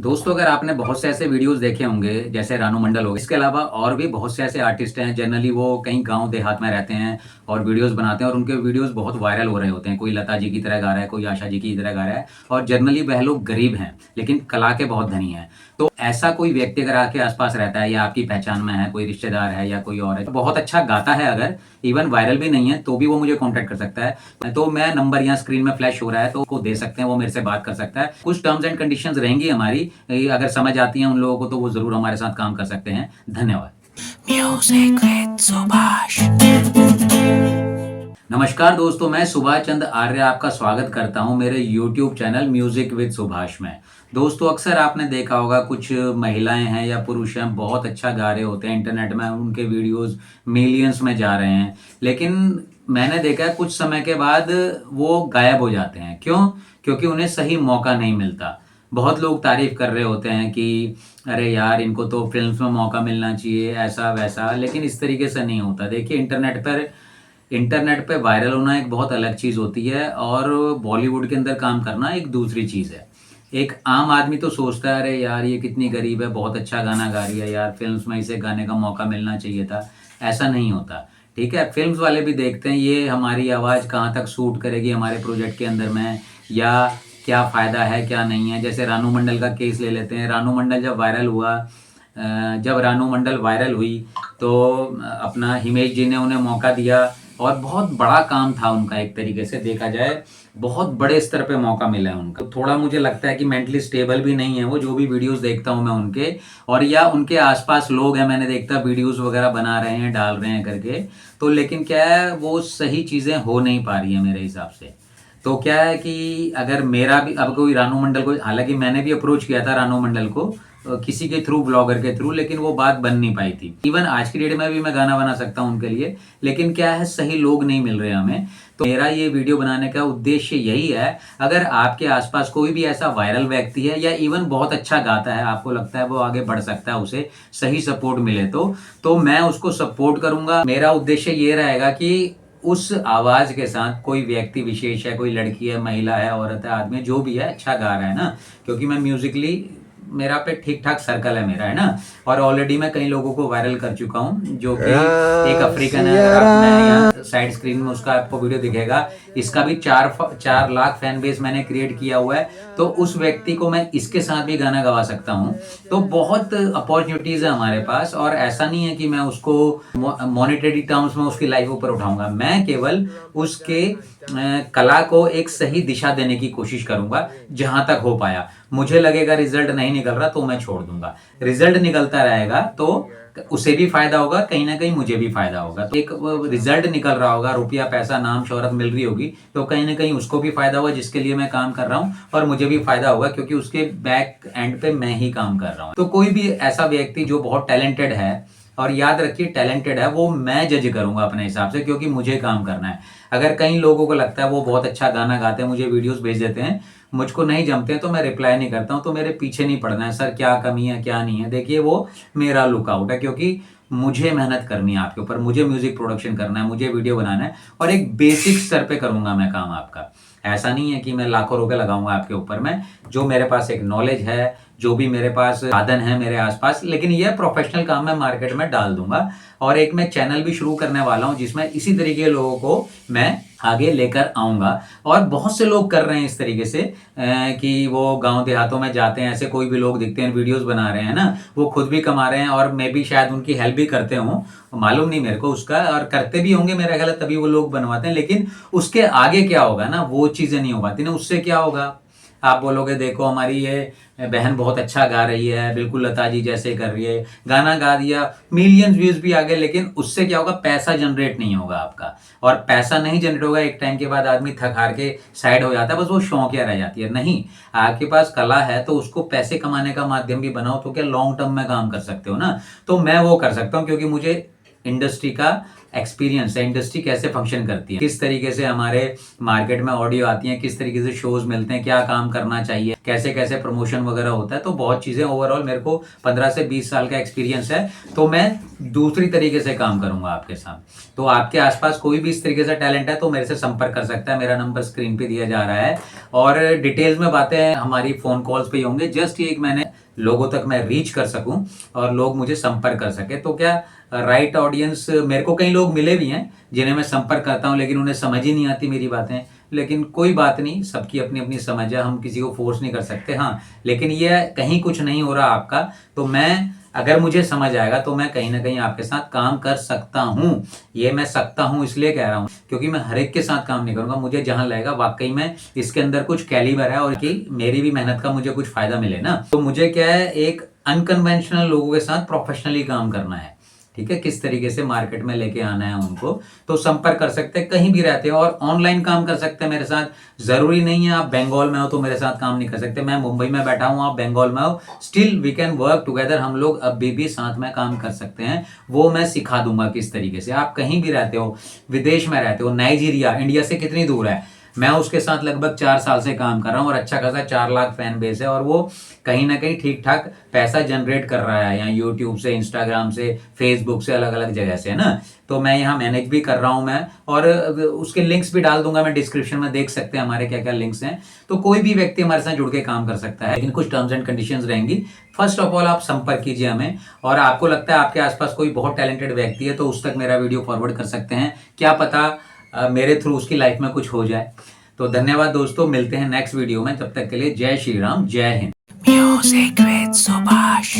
दोस्तों, अगर आपने बहुत से ऐसे वीडियोस देखे होंगे जैसे रानू मंडल हो गए, इसके अलावा और भी बहुत से ऐसे आर्टिस्ट हैं। जनरली वो कहीं गांव देहात में रहते हैं और वीडियोस बनाते हैं और उनके वीडियोस बहुत वायरल हो रहे होते हैं। कोई लता जी की तरह गा रहा है, कोई आशा जी की तरह गा रहा है और जनरली वह लोग गरीब हैं लेकिन कला के बहुत धनी हैं। तो ऐसा कोई व्यक्ति अगर आपके आसपास रहता है या आपकी पहचान में है, कोई रिश्तेदार है या कोई और है, बहुत अच्छा गाता है, अगर इवन वायरल भी नहीं है तो भी वो मुझे कॉन्टेक्ट कर सकता है। तो मैं नंबर यहाँ स्क्रीन में फ्लैश हो रहा है तो उसको दे सकते हैं, वो मेरे से बात कर सकता है। कुछ टर्म्स एंड कंडीशंस रहेंगी हमारी, अगर समझ आती हैं उन लोगों को तो वो जरूर हमारे साथ काम कर सकते हैं। धन्यवाद। Music with Subhash. नमस्कार दोस्तों, मैं सुभाष चंद्र आर्य आपका स्वागत करता हूं मेरे YouTube channel music with Subhash में। दोस्तों, अक्सर आपने देखा होगा कुछ महिलाएं हैं या पुरुष हैं, बहुत अच्छा गा रहे होते हैं, इंटरनेट में उनके वीडियोस मिलियंस में जा रहे हैं, लेकिन मैंने देखा है कुछ समय के बाद वो गायब हो जाते हैं। क्यों? क्योंकि उन्हें सही मौका नहीं मिलता। बहुत लोग तारीफ कर रहे होते हैं कि अरे यार, इनको तो फिल्म्स में मौका मिलना चाहिए, ऐसा वैसा, लेकिन इस तरीके से नहीं होता। देखिए, इंटरनेट पे वायरल होना एक बहुत अलग चीज़ होती है और बॉलीवुड के अंदर काम करना एक दूसरी चीज़ है। एक आम आदमी तो सोचता है अरे यार, ये कितनी गरीब है, बहुत अच्छा गाना गा रही है यार, फिल्म्स में इसे गाने का मौका मिलना चाहिए था। ऐसा नहीं होता। ठीक है, फिल्म्स वाले भी देखते हैं ये हमारी आवाज़ कहाँ तक सूट करेगी हमारे प्रोजेक्ट के अंदर में, या क्या फ़ायदा है क्या नहीं है। जैसे रानू मंडल का केस ले लेते हैं। रानू मंडल जब वायरल हुआ, जब रानू मंडल वायरल हुई तो अपना हिमेश जी ने उन्हें मौका दिया और बहुत बड़ा काम था उनका। एक तरीके से देखा जाए बहुत बड़े स्तर पे मौका मिला है उनका। थोड़ा मुझे लगता है कि मेंटली स्टेबल भी नहीं है वो, जो भी वीडियोस देखता हूं मैं उनके, और या उनके आसपास लोग हैं, मैंने देखता वीडियोस वगैरह बना रहे हैं, डाल रहे हैं करके, तो लेकिन क्या है, वो सही चीज़ें हो नहीं पा रही है मेरे हिसाब से। तो क्या है कि अगर मेरा भी अब कोई रानू मंडल को, हालांकि मैंने भी अप्रोच किया था रानू मंडल को किसी के थ्रू, ब्लॉगर के थ्रू, लेकिन वो बात बन नहीं पाई थी। इवन आज की डेट में भी मैं गाना बना सकता हूँ उनके लिए, लेकिन क्या है, सही लोग नहीं मिल रहे हमें। तो मेरा ये वीडियो बनाने का उद्देश्य यही है, अगर आपके आसपास कोई भी ऐसा वायरल व्यक्ति है या इवन बहुत अच्छा गाता है, आपको लगता है वो आगे बढ़ सकता है, उसे सही सपोर्ट मिले तो मैं उसको सपोर्ट करूंगा। मेरा उद्देश्य ये रहेगा कि उस आवाज के साथ कोई व्यक्ति विशेष है, कोई लड़की है, महिला है, औरत है, आदमी, जो भी है, अच्छा गा रहा है ना, क्योंकि मैं म्यूजिकली मेरा पे ठीक ठाक सर्कल है मेरा, है ना। और ऑलरेडी मैं कई लोगों को वायरल कर चुका हूँ, जो कि एक अफ्रीकन है। अगर आप, मैं यहाँ साइड स्क्रीन में उसका आपको वीडियो दिखेगा, इसका भी 4 लाख फैन बेस मैंने क्रिएट किया हुआ है। तो उस व्यक्ति को मैं इसके साथ भी गाना गवा सकता हूँ। तो बहुत अपॉर्चुनिटीज है हमारे पास, और ऐसा नहीं है कि मैं उसको मॉनेटरी टर्म्स में उसकी लाइफ ऊपर उठाऊंगा। मैं केवल उसके कला को एक सही दिशा देने की कोशिश करूंगा जहां तक हो पाया। मुझे लगेगा रिजल्ट नहीं निकल रहा तो मैं छोड़ दूंगा। रिजल्ट निकलता रहेगा तो उसे भी फायदा होगा, कहीं ना कहीं मुझे भी फायदा होगा। तो एक रिजल्ट निकल रहा होगा, रुपया पैसा नाम शोहरत मिल रही होगी, तो कहीं ना कहीं उसको भी फायदा होगा जिसके लिए मैं काम कर रहा हूँ, और मुझे भी फायदा होगा क्योंकि उसके बैक एंड पे मैं ही काम कर रहा हूँ। तो कोई भी ऐसा व्यक्ति जो बहुत टैलेंटेड है, और याद रखिए टैलेंटेड है, वो मैं जज करूंगा अपने हिसाब से, क्योंकि मुझे काम करना है। अगर कई लोगों को लगता है वो बहुत अच्छा गाना गाते हैं, मुझे वीडियोस भेज देते हैं, मुझको नहीं जमते हैं तो मैं रिप्लाई नहीं करता हूं। तो मेरे पीछे नहीं पड़ना है सर, क्या कमी है क्या नहीं है। देखिए, वो मेरा लुकआउट है, क्योंकि मुझे मेहनत करनी है आपके ऊपर, मुझे म्यूजिक प्रोडक्शन करना है, मुझे वीडियो बनाना है, और एक बेसिक स्तर पे करूंगा मैं काम आपका। ऐसा नहीं है कि मैं लाखों रुपए लगाऊंगा आपके ऊपर। मैं, जो मेरे पास एक नॉलेज है, जो भी मेरे पास साधन है मेरे आसपास, लेकिन यह प्रोफेशनल काम मैं मार्केट में डाल दूंगा। और एक मैं चैनल भी शुरू करने वाला हूं जिसमें इसी तरीके के लोगों को मैं आगे लेकर आऊंगा। और बहुत से लोग कर रहे हैं इस तरीके से कि वो गांव देहातों में जाते हैं, ऐसे कोई भी लोग दिखते हैं वीडियोस बना रहे हैं ना, वो खुद भी कमा रहे हैं, और मैं भी शायद उनकी हेल्प भी करते हूँ, मालूम नहीं मेरे को उसका, और करते भी होंगे मेरा ख्याल है, तभी वो लोग बनवाते हैं। लेकिन उसके आगे क्या होगा ना, वो चीजें नहीं हो पाती ना। उससे क्या होगा, आप बोलोगे देखो हमारी ये बहन बहुत अच्छा गा रही है, बिल्कुल लता जी जैसे कर रही है, गाना गा दिया, मिलियंस व्यूज भी आ गए, लेकिन उससे क्या होगा, पैसा जनरेट नहीं होगा आपका। और पैसा नहीं जनरेट होगा, एक टाइम के बाद आदमी थक हार के साइड हो जाता है, बस वो शौकिया रह जाती है। नहीं, आपके पास कला है तो उसको पैसे कमाने का माध्यम भी बनाओ, तो क्या लॉन्ग टर्म में काम कर सकते हो ना। तो मैं वो कर सकता हूँ, क्योंकि मुझे इंडस्ट्री का एक्सपीरियंस है, इंडस्ट्री कैसे फंक्शन करती है, किस तरीके से हमारे मार्केट में ऑडियो आती है, किस तरीके से शोज मिलते हैं, क्या काम करना चाहिए, कैसे कैसे प्रमोशन वगैरह होता है। तो बहुत चीजें ओवरऑल मेरे को 15 से 20 साल का एक्सपीरियंस है। तो मैं दूसरी तरीके से काम करूंगा आपके साथ। तो आपके आसपास कोई भी इस तरीके से टैलेंट है तो मेरे से संपर्क कर सकता है। मेरा नंबर स्क्रीन पे दिया जा रहा है और डिटेल्स में बातें हमारी फोन कॉल्स पे ही होंगे। जस्ट ये मैंने लोगों तक मैं रीच कर सकूं और लोग मुझे संपर्क कर सके। तो क्या राइट ऑडियंस, मेरे को कई लोग मिले भी हैं जिन्हें मैं संपर्क करता हूं लेकिन उन्हें समझ ही नहीं आती मेरी बातें। लेकिन कोई बात नहीं, सबकी अपनी अपनी समझ है, हम किसी को फोर्स नहीं कर सकते। हाँ, लेकिन ये कहीं कुछ नहीं हो रहा आपका, तो मैं अगर मुझे समझ आएगा तो मैं कहीं ना कहीं आपके साथ काम कर सकता हूं। ये मैं सकता हूं इसलिए कह रहा हूं क्योंकि मैं हर एक के साथ काम नहीं करूंगा। मुझे जहां लगेगा वाकई में इसके अंदर कुछ कैलिबर है और कि मेरी भी मेहनत का मुझे कुछ फायदा मिले ना, तो मुझे क्या है, एक अनकन्वेंशनल लोगों के साथ प्रोफेशनली काम करना है। ठीक है, किस तरीके से मार्केट में लेके आना है उनको, तो संपर्क कर सकते हैं, कहीं भी रहते हो और ऑनलाइन काम कर सकते हैं मेरे साथ। जरूरी नहीं है आप बंगाल में हो तो मेरे साथ काम नहीं कर सकते। मैं मुंबई में बैठा हूं, आप बंगाल में हो, still we can work together. हम लोग अभी भी साथ में काम कर सकते हैं। वो मैं सिखा दूंगा किस तरीके से। आप कहीं भी रहते हो, विदेश में रहते हो, नाइजीरिया इंडिया से कितनी दूर है, मैं उसके साथ लगभग 4 साल से काम कर रहा हूं और अच्छा खासा 4 लाख फैन बेस है और वो कहीं ना कहीं ठीक ठाक पैसा जनरेट कर रहा है यहाँ यूट्यूब से, इंस्टाग्राम से, फेसबुक से, अलग अलग जगह से, है ना। तो मैं यहाँ मैनेज भी कर रहा हूं मैं, और उसके लिंक्स भी डाल दूंगा मैं डिस्क्रिप्शन में, देख सकते हैं हमारे क्या क्या लिंक्स हैं। तो कोई भी व्यक्ति हमारे साथ जुड़ के काम कर सकता है, लेकिन कुछ टर्म्स एंड कंडीशंस रहेंगी। फर्स्ट ऑफ ऑल आप संपर्क कीजिए हमें, और आपको लगता है आपके आसपास कोई बहुत टैलेंटेड व्यक्ति है तो उस तक मेरा वीडियो फॉरवर्ड कर सकते हैं। क्या पता मेरे थ्रू उसकी लाइफ में कुछ हो जाए। तो धन्यवाद दोस्तों, मिलते हैं नेक्स्ट वीडियो में। तब तक के लिए जय श्री राम, जय हिंद। Music with Subhash.